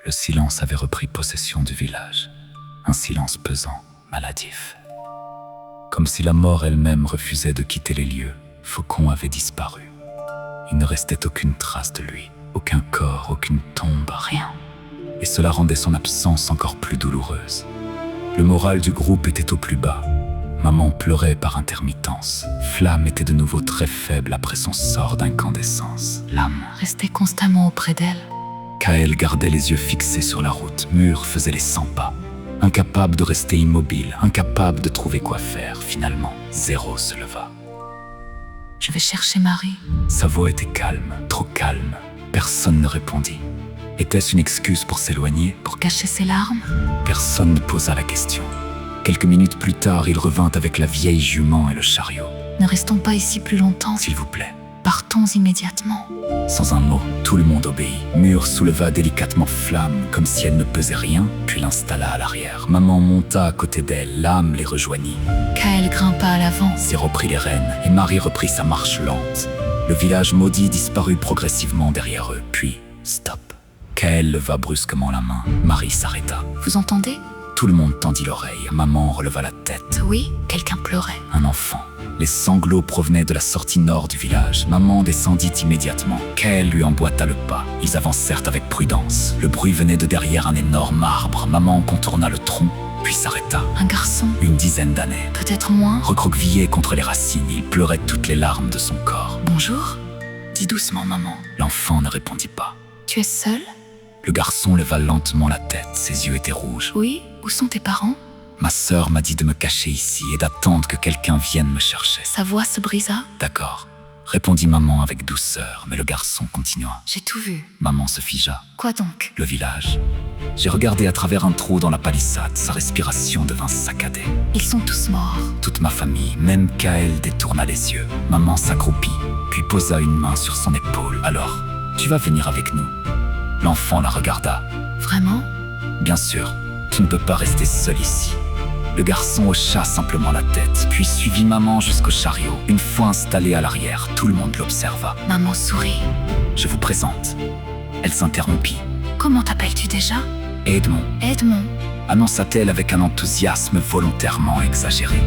Le silence avait repris possession du village. Un silence pesant, maladif. Comme si la mort elle-même refusait de quitter les lieux, Faucon avait disparu. Il ne restait aucune trace de lui, aucun corps, aucune tombe, rien. Et cela rendait son absence encore plus douloureuse. Le moral du groupe était au plus bas. Maman pleurait par intermittence. Flamme était de nouveau très faible après son sort d'incandescence. L'âme restait constamment auprès d'elle. Kael gardait les yeux fixés sur la route. Mur faisait les 100 pas. Incapable de rester immobile, incapable de trouver quoi faire. Finalement, Zéro se leva. Je vais chercher Marie. Sa voix était calme, trop calme. Personne ne répondit. Était-ce une excuse pour s'éloigner? Pour cacher ses larmes? Personne ne posa la question. Quelques minutes plus tard, il revint avec la vieille jument et le chariot. Ne restons pas ici plus longtemps. S'il vous plaît. Partons immédiatement. Sans un mot, tout le monde obéit. Mur souleva délicatement Flamme, comme si elle ne pesait rien, puis l'installa à l'arrière. Maman monta à côté d'elle, l'âme les rejoignit. Kael grimpa à l'avant. Zéro prit les rênes, et Marie reprit sa marche lente. Le village maudit disparut progressivement derrière eux, puis, stop. Kael leva brusquement la main. Marie s'arrêta. Vous entendez? Tout le monde tendit l'oreille. Maman releva la tête. Oui, quelqu'un pleurait. Un enfant. Les sanglots provenaient de la sortie nord du village. Maman descendit immédiatement. Kael lui emboîta le pas. Ils avancèrent avec prudence. Le bruit venait de derrière un énorme arbre. Maman contourna le tronc, puis s'arrêta. Un garçon? Une dizaine d'années. Peut-être moins. Recroquevillé contre les racines, il pleurait toutes les larmes de son corps. Bonjour? Dis doucement, maman. L'enfant ne répondit pas. Tu es seul? Le garçon leva lentement la tête. Ses yeux étaient rouges. Oui. Où sont tes parents? Ma sœur m'a dit de me cacher ici et d'attendre que quelqu'un vienne me chercher. Sa voix se brisa. D'accord, répondit maman avec douceur, mais le garçon continua. J'ai tout vu. Maman se figea. Quoi donc? Le village. J'ai regardé à travers un trou dans la palissade. Sa respiration devint saccadée. Ils sont tous morts. Toute ma famille, même Kael, détourna les yeux. Maman s'accroupit, puis posa une main sur son épaule. Alors, tu vas venir avec nous? L'enfant la regarda. Vraiment? Bien sûr, tu ne peux pas rester seul ici. Le garçon hocha simplement la tête, puis suivit maman jusqu'au chariot. Une fois installé à l'arrière, tout le monde l'observa. Maman sourit. Je vous présente. Elle s'interrompit. Comment t'appelles-tu déjà? Edmond, Edmond. annonça-t-elle avec un enthousiasme volontairement exagéré.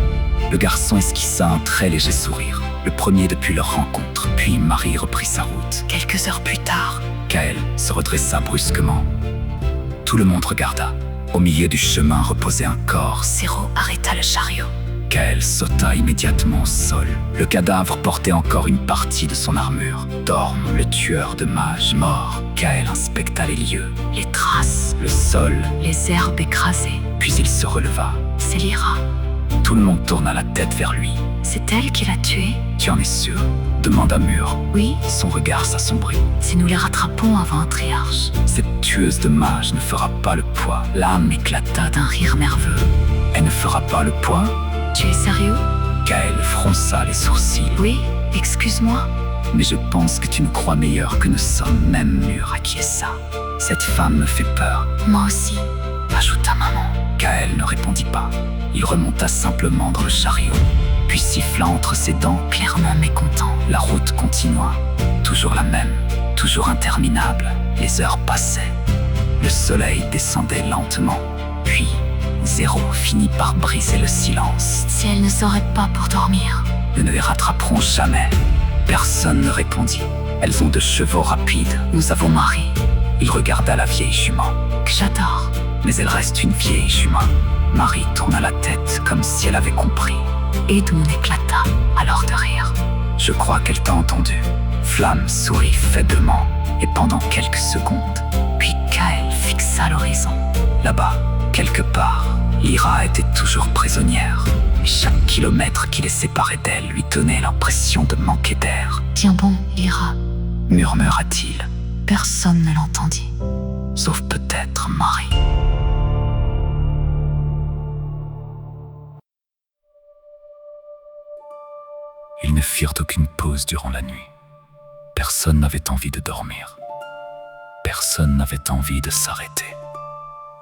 Le garçon esquissa un très léger sourire, le premier depuis leur rencontre. Puis Marie reprit sa route. Quelques heures plus tard, Kael se redressa brusquement. Tout le monde regarda. Au milieu du chemin reposait un corps. Zéro arrêta le chariot. Kael sauta immédiatement au sol. Le cadavre portait encore une partie de son armure. Dorme, le tueur de mages, mort. Kael inspecta les lieux, Les traces, le sol, les herbes écrasées. puis il se releva. C'est Lyra. Tout le monde tourna la tête vers lui. C'est elle qui l'a tué? Tu en es sûr? Demanda Mur. Oui, Son regard s'assombrit. si nous les rattrapons avant un triarche. Cette tueuse de mages ne fera pas le poids. L'âme éclata D'un rire nerveux. Elle ne fera pas le poids? Tu es sérieux? Kael fronça les sourcils. Oui, excuse-moi. Mais je pense que tu nous crois meilleur que nous sommes. Même Mur acquiesça. Cette femme me fait peur, Moi aussi. ajouta maman. Kael ne répondit pas. Il remonta simplement dans le chariot, puis siffla entre ses dents. Clairement mécontent. La route continua, toujours la même, toujours interminable. Les heures passaient. Le soleil descendait lentement, puis Zéro finit par briser le silence. Si elle ne s'arrête pas pour dormir. Nous ne les rattraperons jamais. Personne ne répondit. Elles ont de chevaux rapides. Nous avons Marie. Il regarda la vieille jument. Que j'adore. Mais elle reste une vieille jument. Marie tourna la tête comme si elle avait compris. Edmond éclata, alors de rire. Je crois qu'elle t'a entendu. Flamme sourit faiblement, et pendant quelques secondes, Puis Kael fixa l'horizon. là-bas, quelque part, Lyra était toujours prisonnière. Et chaque kilomètre qui les séparait d'elle lui donnait l'impression de manquer d'air. Tiens bon, Lyra. Murmura-t-il, Personne ne l'entendit. sauf peut-être Marie. Ils ne firent aucune pause durant la nuit. Personne n'avait envie de dormir. Personne n'avait envie de s'arrêter.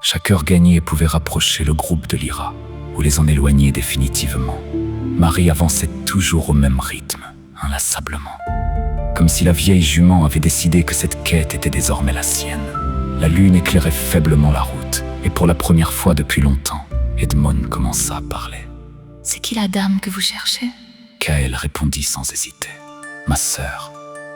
Chaque heure gagnée pouvait rapprocher le groupe de Lyra, ou les en éloigner définitivement. Marie avançait toujours au même rythme, inlassablement. Comme si la vieille jument avait décidé que cette quête était désormais la sienne. La lune éclairait faiblement la route, et pour la première fois depuis longtemps, Edmond commença à parler. « C'est qui la dame que vous cherchez ?» Kael répondit sans hésiter. « Ma sœur. »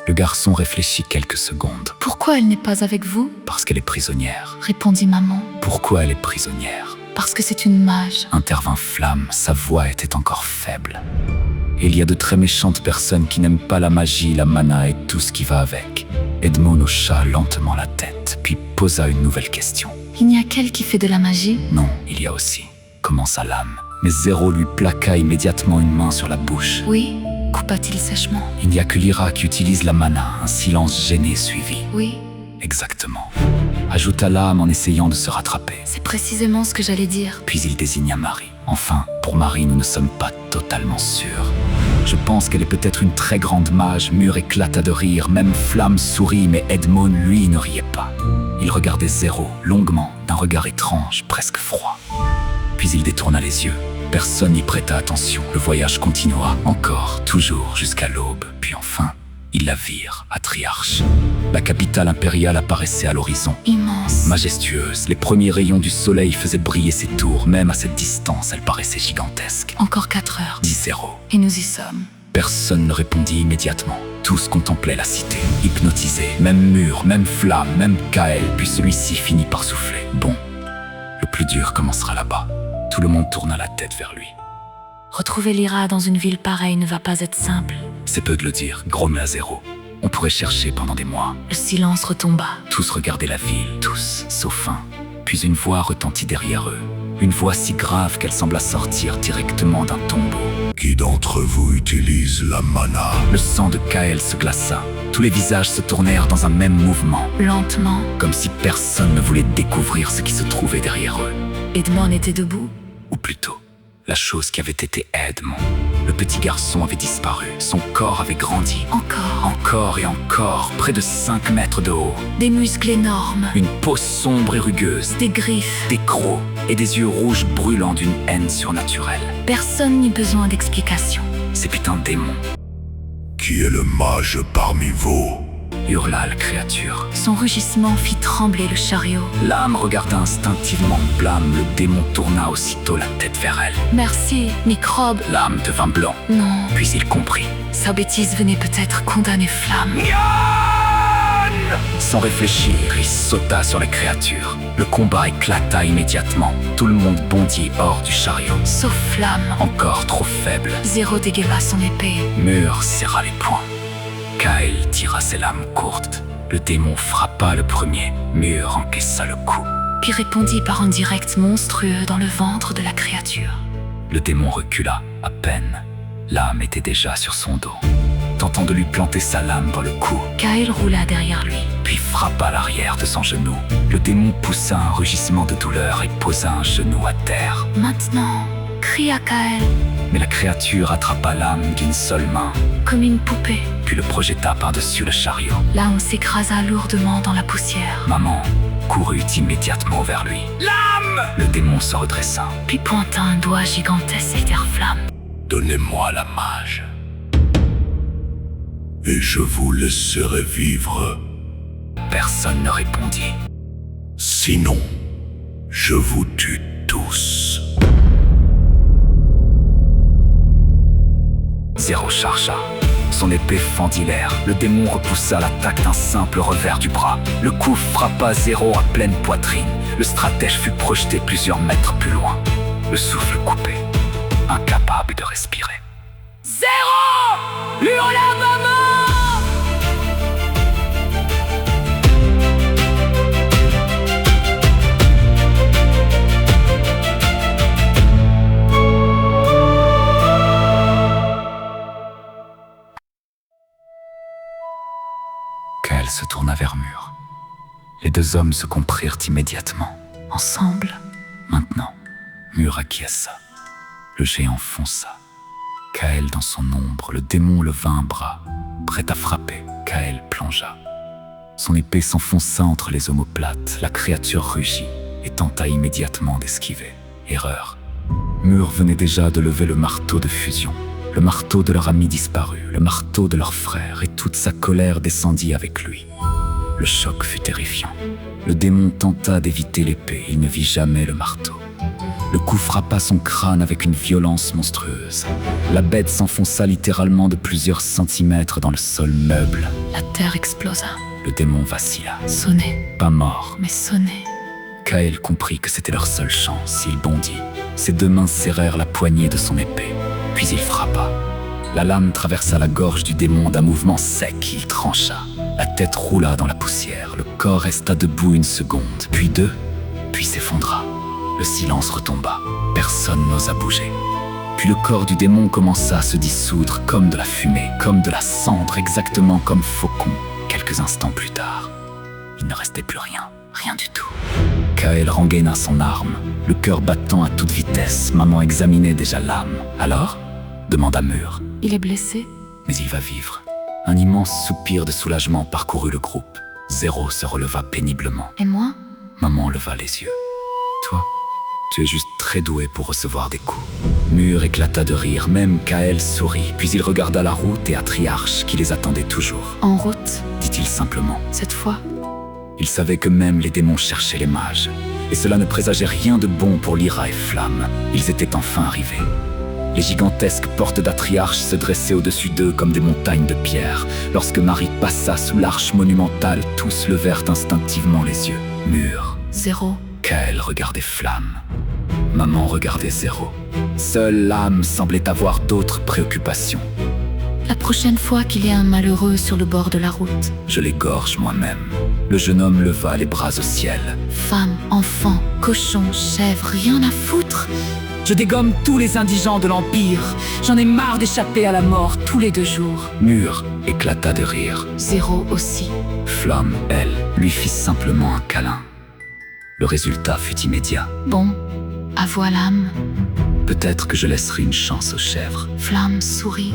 Le garçon réfléchit quelques secondes. « Pourquoi elle n'est pas avec vous ?» « Parce qu'elle est prisonnière. » répondit maman. « Pourquoi elle est prisonnière ?» « Parce que c'est une mage. » intervint Flamme, sa voix était encore faible. « Il y a de très méchantes personnes qui n'aiment pas la magie, la mana et tout ce qui va avec. » Edmond hocha lentement la tête, puis posa une nouvelle question. « Il n'y a qu'elle qui fait de la magie ?» ?»« Non, il y a aussi. » commença Lame. Mais Zéro lui plaqua immédiatement une main sur la bouche. « Oui ?» coupa-t-il sèchement. « Il n'y a que Lyra qui utilise la mana. » Un silence gêné suivit. « Oui ?» « Exactement. » ajouta Lame en essayant de se rattraper. « C'est précisément ce que j'allais dire. » Puis il désigna Marie. « Enfin, pour Marie, nous ne sommes pas totalement sûrs. Je pense qu'elle est peut-être une très grande mage. » Mur éclata de rire, même Flamme sourit, mais Edmond, lui, ne riait pas. Il regardait Zéro, longuement, d'un regard étrange, presque froid. Puis il détourna les yeux. Personne n'y prêta attention. Le voyage continua, encore, toujours, jusqu'à l'aube. Puis enfin, ils la virent à Triarche. La capitale impériale apparaissait à l'horizon. Immense. Majestueuse, les premiers rayons du soleil faisaient briller ses tours. Même à cette distance, elle paraissait gigantesque. Encore 4 heures. Dit Zéro. Et nous y sommes. Personne ne répondit immédiatement. Tous contemplaient la cité, hypnotisés. Même Mur, même Flamme, même Kael. Puis celui-ci finit par souffler. Bon, le plus dur commencera là-bas. Tout le monde tourna la tête vers lui. Retrouver Lyra dans une ville pareille ne va pas être simple. C'est peu de le dire, grommela Zéro. On pourrait chercher pendant des mois. Le silence retomba. Tous regardaient la ville, tous, sauf un. Puis une voix retentit derrière eux. Une voix si grave qu'elle sembla sortir directement d'un tombeau. Qui d'entre vous utilise la mana? Le sang de Kael se glaça. Tous les visages se tournèrent dans un même mouvement. Lentement. Comme si personne ne voulait découvrir ce qui se trouvait derrière eux. Edmond était debout. Ou plutôt, la chose qui avait été Edmond. Le petit garçon avait disparu. Son corps avait grandi. Encore et encore, près de 5 mètres de haut. Des muscles énormes. Une peau sombre et rugueuse. Des griffes. Des crocs et des yeux rouges brûlants d'une haine surnaturelle. Personne n'y besoin d'explication. C'était un démon. Qui est le mage parmi vous? Hurla la créature. Son rugissement fit trembler le chariot. Lame regarda instinctivement Blâme. Le démon tourna aussitôt la tête vers elle. Merci, microbe. Lame devint blanc. Non. Puis il comprit. Sa bêtise venait peut-être condamner Flamme. Sans réfléchir, il sauta sur la créature. Le combat éclata immédiatement. Tout le monde bondit hors du chariot. Sauf Flamme. Encore trop faible. Zéro dégaina son épée. Mur serra les poings. Kael tira ses lames courtes. Le démon frappa le premier. Mur encaissa le coup. Puis répondit par un direct monstrueux dans le ventre de la créature. Le démon recula, à peine. L'âme était déjà sur son dos, tentant de lui planter sa lame dans le cou. Kael roula derrière lui. Puis frappa l'arrière de son genou. Le démon poussa un rugissement de douleur et posa un genou à terre. Maintenant, cria Kael. Mais la créature attrapa l'âme d'une seule main, comme une poupée. Puis le projeta par-dessus le chariot. L'âme s'écrasa lourdement dans la poussière. Maman courut immédiatement vers lui. L'âme! Le démon se redressa. Puis pointa un doigt gigantesque vers Flamme. Donnez-moi la mage. Et je vous laisserai vivre. Personne ne répondit. Sinon, je vous tue tous. Zéro chargea. Son épée fendit l'air. Le démon repoussa l'attaque d'un simple revers du bras. Le coup frappa Zéro à pleine poitrine. Le stratège fut projeté plusieurs mètres plus loin. Le souffle coupé, incapable de respirer. Zéro! Hurla maman! Kael se tourna vers Mur. Les deux hommes se comprirent immédiatement. Ensemble. Maintenant, Mur acquiesça. Le géant fonça. Kael dans son ombre, le démon leva un bras, prêt à frapper. Kael plongea. Son épée s'enfonça entre les omoplates. La créature rugit et tenta immédiatement d'esquiver. Erreur. Mur venait déjà de lever le marteau de fusion. Le marteau de leur ami disparu, le marteau de leur frère, et toute sa colère descendit avec lui. Le choc fut terrifiant. Le démon tenta d'éviter l'épée, il ne vit jamais le marteau. Le coup frappa son crâne avec une violence monstrueuse. La bête s'enfonça littéralement de plusieurs centimètres dans le sol meuble. La terre explosa. Le démon vacilla. Sonnait, Pas mort. mais sonnait. Kael comprit que c'était leur seule chance. Il bondit. Ses deux mains serrèrent la poignée de son épée. Puis il frappa. La lame traversa la gorge du démon d'un mouvement sec. Il trancha. La tête roula dans la poussière. Le corps resta debout une seconde, puis deux, puis s'effondra. Le silence retomba. Personne n'osa bouger. Puis le corps du démon commença à se dissoudre comme de la fumée, comme de la cendre, exactement comme Faucon. Quelques instants plus tard, il ne restait plus rien, rien du tout. Kael rengaina son arme, le cœur battant à toute vitesse. Maman examinait déjà l'âme. Alors demanda Mur. Il est blessé? Mais il va vivre. Un immense soupir de soulagement parcourut le groupe. Zéro se releva péniblement. Et moi? Maman leva les yeux. Toi, tu es juste très doué pour recevoir des coups. Mur éclata de rire, même Kael sourit, puis il regarda la route et Atriarche qui les attendait toujours. En route, Dit-il simplement. cette fois. Il savait que même les démons cherchaient les mages, et cela ne présageait rien de bon pour Lyra et Flamme. Ils étaient enfin arrivés. Les gigantesques portes d'Atriarche se dressaient au-dessus d'eux comme des montagnes de pierre. Lorsque Marie passa sous l'arche monumentale, tous levèrent instinctivement les yeux. Mur. Zéro. Kael regardait Flamme. Maman regardait Zéro. Seule l'âme semblait avoir d'autres préoccupations. La prochaine fois qu'il y a un malheureux sur le bord de la route, Je l'égorge moi-même. Le jeune homme leva les bras au ciel. femme, enfant, cochon, chèvre, rien à foutre. Je dégomme tous les indigents de l'Empire. J'en ai marre d'échapper à la mort tous les 2 jours. Mur éclata de rire. Zéro aussi. Flamme, elle, lui fit simplement un câlin. Le résultat fut immédiat. Bon, à voix l'âme. Peut-être que je laisserai une chance aux chèvres. Flamme sourit.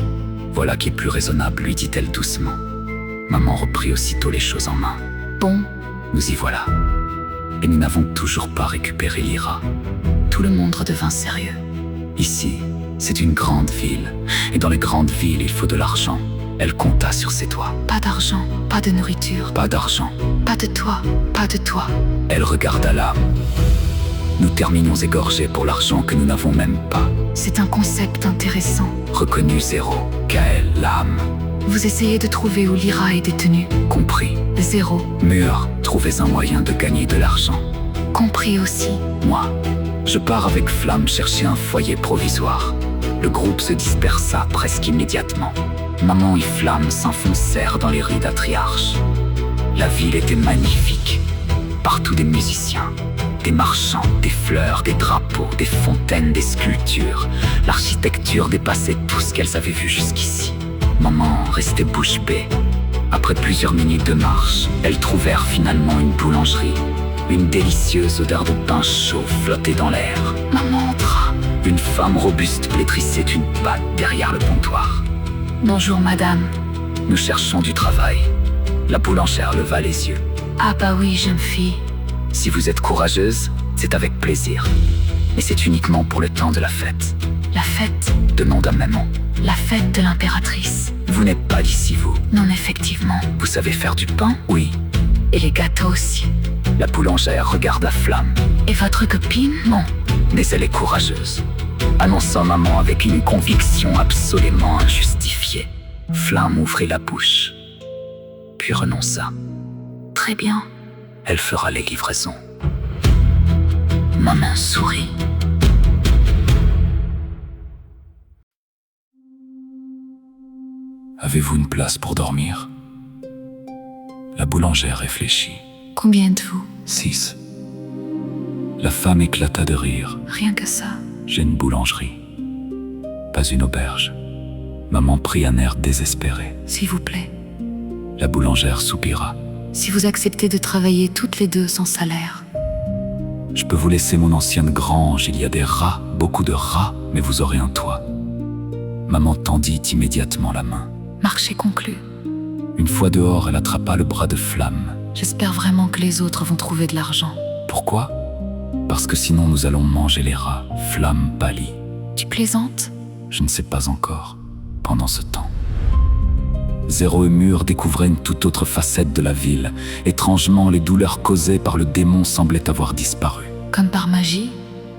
Voilà qui est plus raisonnable, lui dit-elle doucement. Maman reprit aussitôt les choses en main. Bon, Nous y voilà. Et nous n'avons toujours pas récupéré Lyra. tout le monde redevint sérieux. Ici, c'est une grande ville. Et dans les grandes villes, il faut de l'argent. Elle compta sur ses doigts. Pas d'argent, pas de nourriture, Pas d'argent. pas de toit, pas de toit. Elle regarda l'âme. Nous terminons égorgés pour l'argent que nous n'avons même pas. C'est un concept intéressant. Reconnu Zéro. Kael, l'âme. Vous essayez de trouver où Lyra est détenue. Compris. Zéro. Mur, trouvez un moyen de gagner de l'argent. Compris aussi. Moi, je pars avec Flamme chercher un foyer provisoire. Le groupe se dispersa presque immédiatement. Maman et Flamme s'enfoncèrent dans les rues d'Atriarche. La ville était magnifique. Partout des musiciens, des marchands, des fleurs, des drapeaux, des fontaines, des sculptures. L'architecture dépassait tout ce qu'elles avaient vu jusqu'ici. Maman restait bouche bée. Après plusieurs minutes de marche, elles trouvèrent finalement une boulangerie. Une délicieuse odeur de pain chaud flottait dans l'air. Maman entra. Une femme robuste flétrissait une pâte derrière le comptoir. Bonjour madame. Nous cherchons du travail. La boulangère leva les yeux. Ah bah oui, jeune fille. Si vous êtes courageuse, c'est avec plaisir. Mais c'est uniquement pour le temps de la fête. La fête, Demanda maman. la fête de l'impératrice. Vous n'êtes pas d'ici, vous. Non, effectivement. Vous savez faire du pain? Oui. Et les gâteaux aussi. La boulangère regarda Flamme. Et votre copine? Non, mais elle est courageuse. Annonça maman avec une conviction absolument injustifiée. Flamme ouvrit la bouche, puis renonça. Très bien. Elle fera les livraisons. Maman sourit. Avez-vous une place pour dormir? La boulangère réfléchit. Combien êtes-vous? 6. La femme éclata de rire. Rien que ça. J'ai une boulangerie, pas une auberge. Maman prit un air désespéré. S'il vous plaît. La boulangère soupira. Si vous acceptez de travailler toutes les deux sans salaire. Je peux vous laisser mon ancienne grange, il y a des rats, beaucoup de rats, mais vous aurez un toit. Maman tendit immédiatement la main. Marché conclu. Une fois dehors, elle attrapa le bras de Flamme. J'espère vraiment que les autres vont trouver de l'argent. Pourquoi? Parce que sinon nous allons manger les rats. Flamme pâlit. Tu plaisantes? Je ne sais pas encore. Pendant ce temps, Zéro et Mur découvraient une toute autre facette de la ville. Étrangement, les douleurs causées par le démon semblaient avoir disparu. Comme par magie,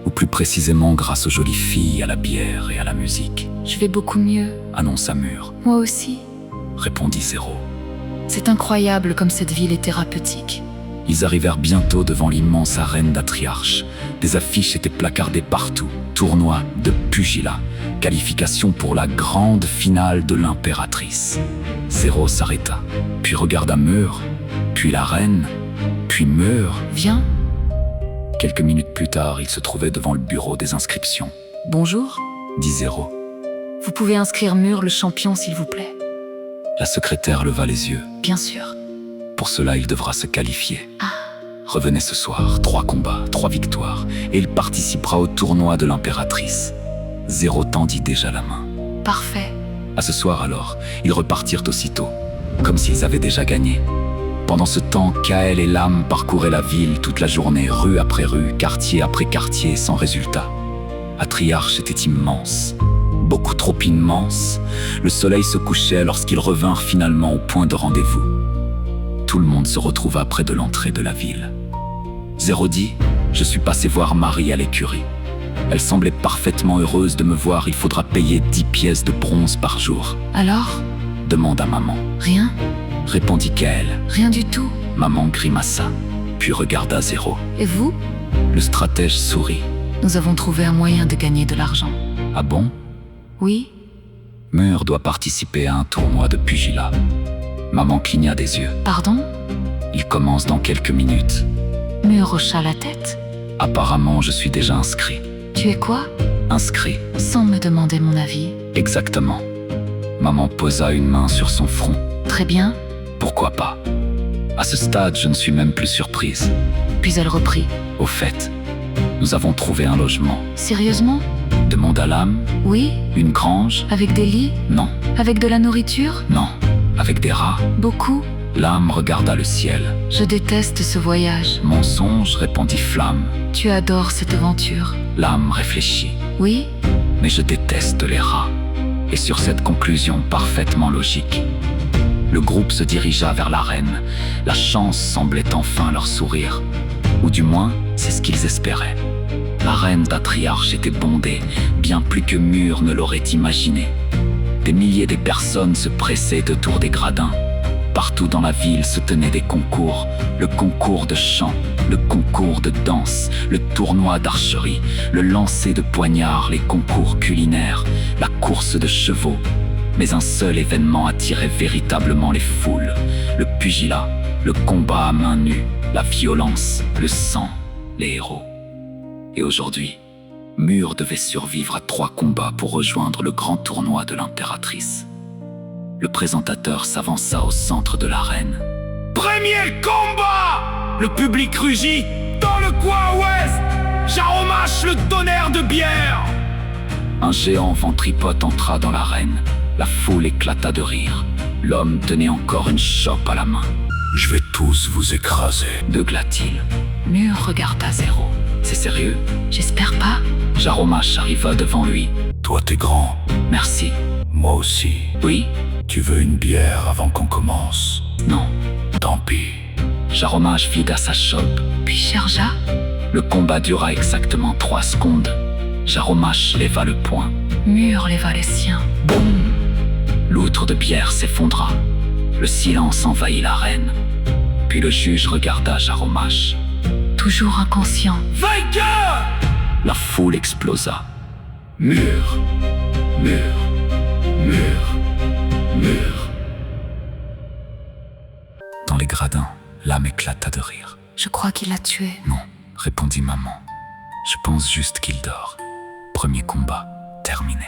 Ou plus précisément grâce aux jolies filles, à la bière et à la musique. je vais beaucoup mieux. Annonça Mur, Moi aussi. répondit Zéro. C'est incroyable comme cette ville est thérapeutique. Ils arrivèrent bientôt devant l'immense arène d'Atriarche. Des affiches étaient placardées partout. Tournoi de pugilat. Qualification pour la grande finale de l'impératrice. Zéro s'arrêta, puis regarda Mur, puis la reine, puis Mur. Viens. Quelques minutes plus tard, il se trouvait devant le bureau des inscriptions. Bonjour. Dit Zéro. Vous pouvez inscrire Mur le champion s'il vous plaît. La secrétaire leva les yeux. Bien sûr. Pour cela, il devra se qualifier. Ah. Revenez ce soir, 3 combats, 3 victoires, et il participera au tournoi de l'impératrice. Zéro tendit déjà la main. Parfait. À ce soir alors, ils repartirent aussitôt, comme s'ils avaient déjà gagné. Pendant ce temps, Kael et Lam parcouraient la ville toute la journée, rue après rue, quartier après quartier, sans résultat. Atriarche était immense, beaucoup trop immense. Le soleil se couchait lorsqu'ils revinrent finalement au point de rendez-vous. Tout le monde se retrouva près de l'entrée de la ville. Zéro dit, je suis passé voir Marie à l'écurie. Elle semblait parfaitement heureuse de me voir. Il faudra payer 10 pièces de bronze par jour. Alors? Demanda maman. Rien? Répondit Kael. Rien du tout. Maman grimaça, puis regarda Zéro. Et vous? Le stratège sourit. Nous avons trouvé un moyen de gagner de l'argent. Ah bon? Oui? Mur doit participer à un tournoi de pugilat. Maman cligna des yeux. Pardon? Il commence dans quelques minutes. Mur hocha la tête. Apparemment, je suis déjà inscrit. Tu es quoi? Inscrit, Sans me demander mon avis. exactement. Maman posa une main sur son front. Très bien. Pourquoi pas? À ce stade, je ne suis même plus surprise. Puis elle reprit. Au fait, nous avons trouvé un logement. Sérieusement? Demanda Lam. Oui? Une grange? Avec des lits? Non, Avec de la nourriture? non. Avec des rats? Beaucoup? Lam regarda le ciel. Je déteste ce voyage. Mensonge, répondit Flamme. Tu adores cette aventure. Lam réfléchit. Oui? Mais je déteste les rats. Et sur cette conclusion parfaitement logique, le groupe se dirigea vers l'arène. La chance semblait enfin leur sourire. Ou du moins, c'est ce qu'ils espéraient. L'arène d'Atriarche était bondée, bien plus que Mur ne l'aurait imaginé. Des milliers de personnes se pressaient autour des gradins. Partout dans la ville se tenaient des concours. Le concours de chant, le concours de danse, le tournoi d'archerie, le lancer de poignards, les concours culinaires, la course de chevaux. Mais un seul événement attirait véritablement les foules. Le pugilat, le combat à main nue, la violence, le sang, les héros. Et aujourd'hui, Mur devait survivre à 3 combats pour rejoindre le grand tournoi de l'impératrice. Le présentateur s'avança au centre de l'arène. Premier combat! Le public rugit. Dans le coin ouest, Jaromach le tonnerre de bière. Un géant ventripote entra dans l'arène. La foule éclata de rire. L'homme tenait encore une chope à la main. Je vais tous vous écraser. Beugla-t-il. Mur regarda Zéro. C'est sérieux? J'espère pas. Jaromach arriva devant lui. Toi t'es grand, Merci. moi aussi. Oui? Tu veux une bière avant qu'on commence? Non. Tant pis. Jaromach vida sa chope. Puis chargea. Le combat dura exactement 3 secondes. Jaromach leva le poing. Mur leva les siens. Boum! L'outre de bière s'effondra. Le silence envahit l'arène. Puis le juge regarda Jaromach. Toujours inconscient. Vainqueur! La foule explosa. Mur! Mur! Mur! Mur! Dans les gradins, l'âme éclata de rire. Je crois qu'il l'a tué. Non, répondit maman. Je pense juste qu'il dort. Premier combat, terminé.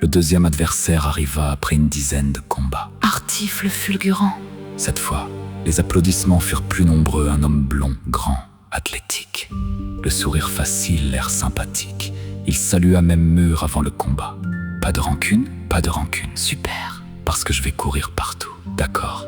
Le deuxième adversaire arriva après une dizaine de combats. Artif le fulgurant. Cette fois, les applaudissements furent plus nombreux. Un homme blond, grand, athlétique. Le sourire facile, l'air sympathique. Il salua même Mur avant le combat. Pas de rancune? Pas de rancune. Super. Parce que je vais courir partout. D'accord.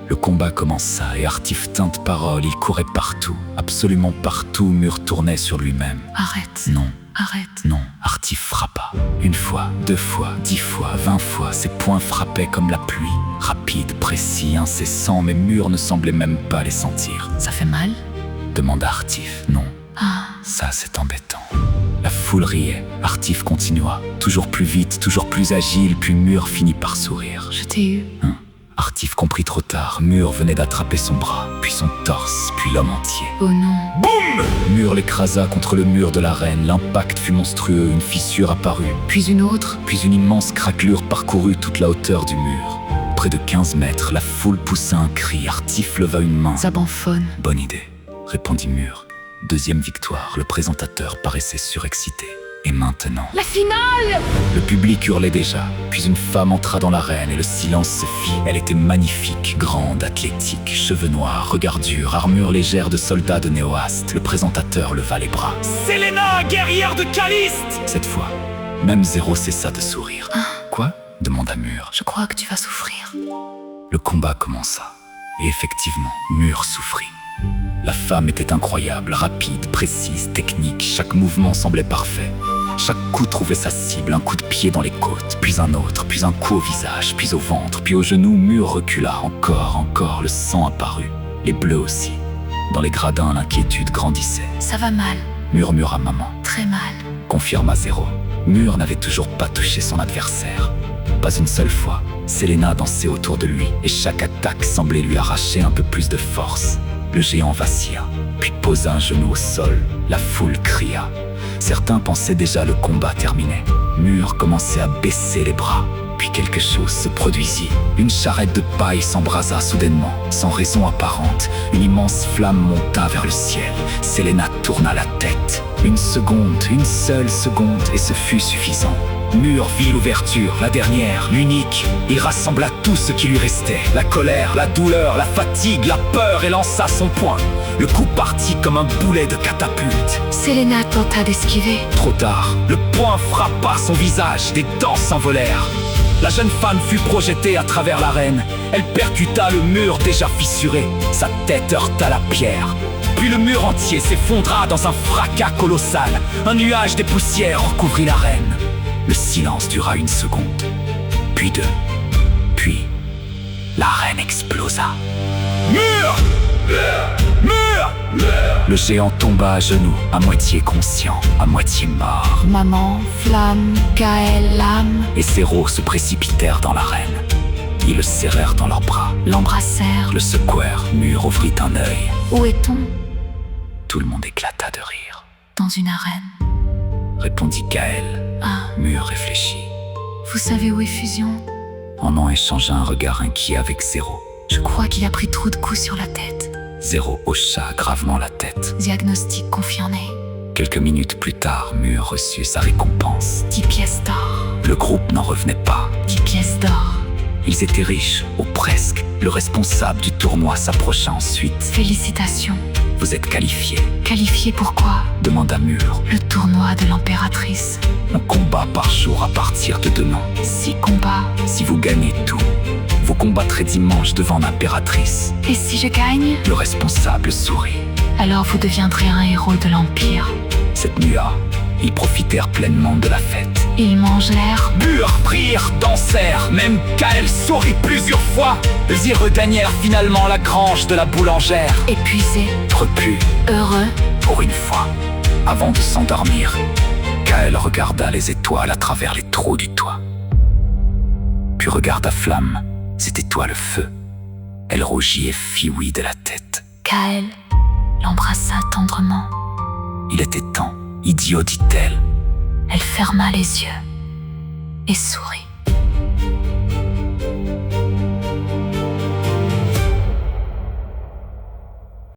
Le combat commença et Artif tint de parole. Il courait partout, absolument partout. Mur tournait sur lui-même. Arrête. Non, arrête. Non, Artif frappa. 1 fois, 2 fois, 10 fois, 20 fois, ses poings frappaient comme la pluie. Rapide, précis, incessant, mais Mur ne semblait même pas les sentir. Ça fait mal? Demanda Artif. Non, Ah, ça c'est embêtant. La foule riait. Artif continua. Toujours plus vite, toujours plus agile, puis Mur finit par sourire. je t'ai eu. Artif comprit trop tard. Mur venait d'attraper son bras, puis son torse, puis l'homme entier. Oh non. Mur l'écrasa contre le mur de l'arène. L'impact fut monstrueux, une fissure apparut. Puis une autre. Puis une immense craquelure parcourut toute la hauteur du mur. Près de 15 mètres, la foule poussa un cri. Artif leva une main. Zabanfone. Bonne idée, répondit Mur. 2e victoire, le présentateur paraissait surexcité. Et maintenant, La finale! le public hurlait déjà. Puis une femme entra dans l'arène et le silence se fit. Elle était magnifique, grande, athlétique, cheveux noirs, regard dur, armure légère de soldat de Néoaste. Le présentateur leva les bras. Selena, guerrière de Caliste! Cette fois, même Zéro cessa de sourire. Quoi? Demanda Mur. Je crois que tu vas souffrir. Le combat commença. Et effectivement, Mur souffrit. La femme était incroyable, rapide, précise, technique. Chaque mouvement semblait parfait. Chaque coup trouvait sa cible, un coup de pied dans les côtes, puis un autre, puis un coup au visage, puis au ventre, puis au genou. Mur recula, encore, le sang apparut, les bleus aussi. Dans les gradins, l'inquiétude grandissait. Ça va mal. Murmura maman, Très mal. confirma Zéro. Mur n'avait toujours pas touché son adversaire. Pas une seule fois. Selena dansait autour de lui, et chaque attaque semblait lui arracher un peu plus de force. Le géant vacilla, puis posa un genou au sol. La foule cria. Certains pensaient déjà le combat terminé. Mur commençait à baisser les bras. Puis quelque chose se produisit. Une charrette de paille s'embrasa soudainement, sans raison apparente. Une immense flamme monta vers le ciel. Selena tourna la tête. Une seconde, une seule seconde, et ce fut suffisant. Mur vit l'ouverture, la dernière, l'unique. Il rassembla tout ce qui lui restait. La colère, la douleur, la fatigue, la peur, et lança son poing. Le coup partit comme un boulet de catapulte. Selena tenta d'esquiver. Trop tard, le poing frappa son visage, des dents s'envolèrent. La jeune femme fut projetée à travers l'arène. Elle percuta le mur déjà fissuré. Sa tête heurta la pierre. Puis le mur entier s'effondra dans un fracas colossal. Un nuage de poussière recouvrit l'arène. Le silence dura 1 seconde, puis 2, puis l'arène explosa. Mur! Mur! Le géant tomba à genoux, à moitié conscient, à moitié mort. Maman, flamme, Gaël, lame. Et Zéro se précipitèrent dans l'arène. Ils le serrèrent dans leurs bras, L'embrassèrent. le secouèrent. Mur ouvrit un œil. Où est-on? Tout le monde éclata de rire. Dans une arène. Répondit Gaël. Ah, Mur réfléchit. vous savez où est Fusion? En échangea un regard inquiet avec Zéro. Je crois qu'il a pris trop de coups sur la tête. Zéro hocha gravement la tête. Diagnostic confirmé. Quelques minutes plus tard, Mur reçut sa récompense. 10 pièces d'or. Le groupe n'en revenait pas. 10 pièces d'or. Ils étaient riches, ou presque. Le responsable du tournoi s'approcha ensuite. Félicitations. Vous êtes qualifiés, Qualifié pourquoi? demanda Mur. Le tournoi de l'impératrice. Un combat par jour à partir de demain. 6 combats. Si vous gagnez tout, vous combattrez dimanche devant l'impératrice. Et si je gagne? Le responsable sourit. Alors vous deviendrez un héros de l'Empire. Cette nuit-là, ils profitèrent pleinement de la fête. Ils mangèrent. Burent, prirent, dansèrent, même Kael sourit plusieurs fois. Ils regagnèrent finalement la grange de la boulangère. Épuisés. Repus, Heureux. pour une fois. Avant de s'endormir, Kael regarda les étoiles à travers les trous du toit. Puis regarda Flamme. C'était toi le feu. Elle rougit et fit oui de la tête. Gaël l'embrassa tendrement. Il était temps. Idiot, dit-elle. Elle ferma les yeux et sourit.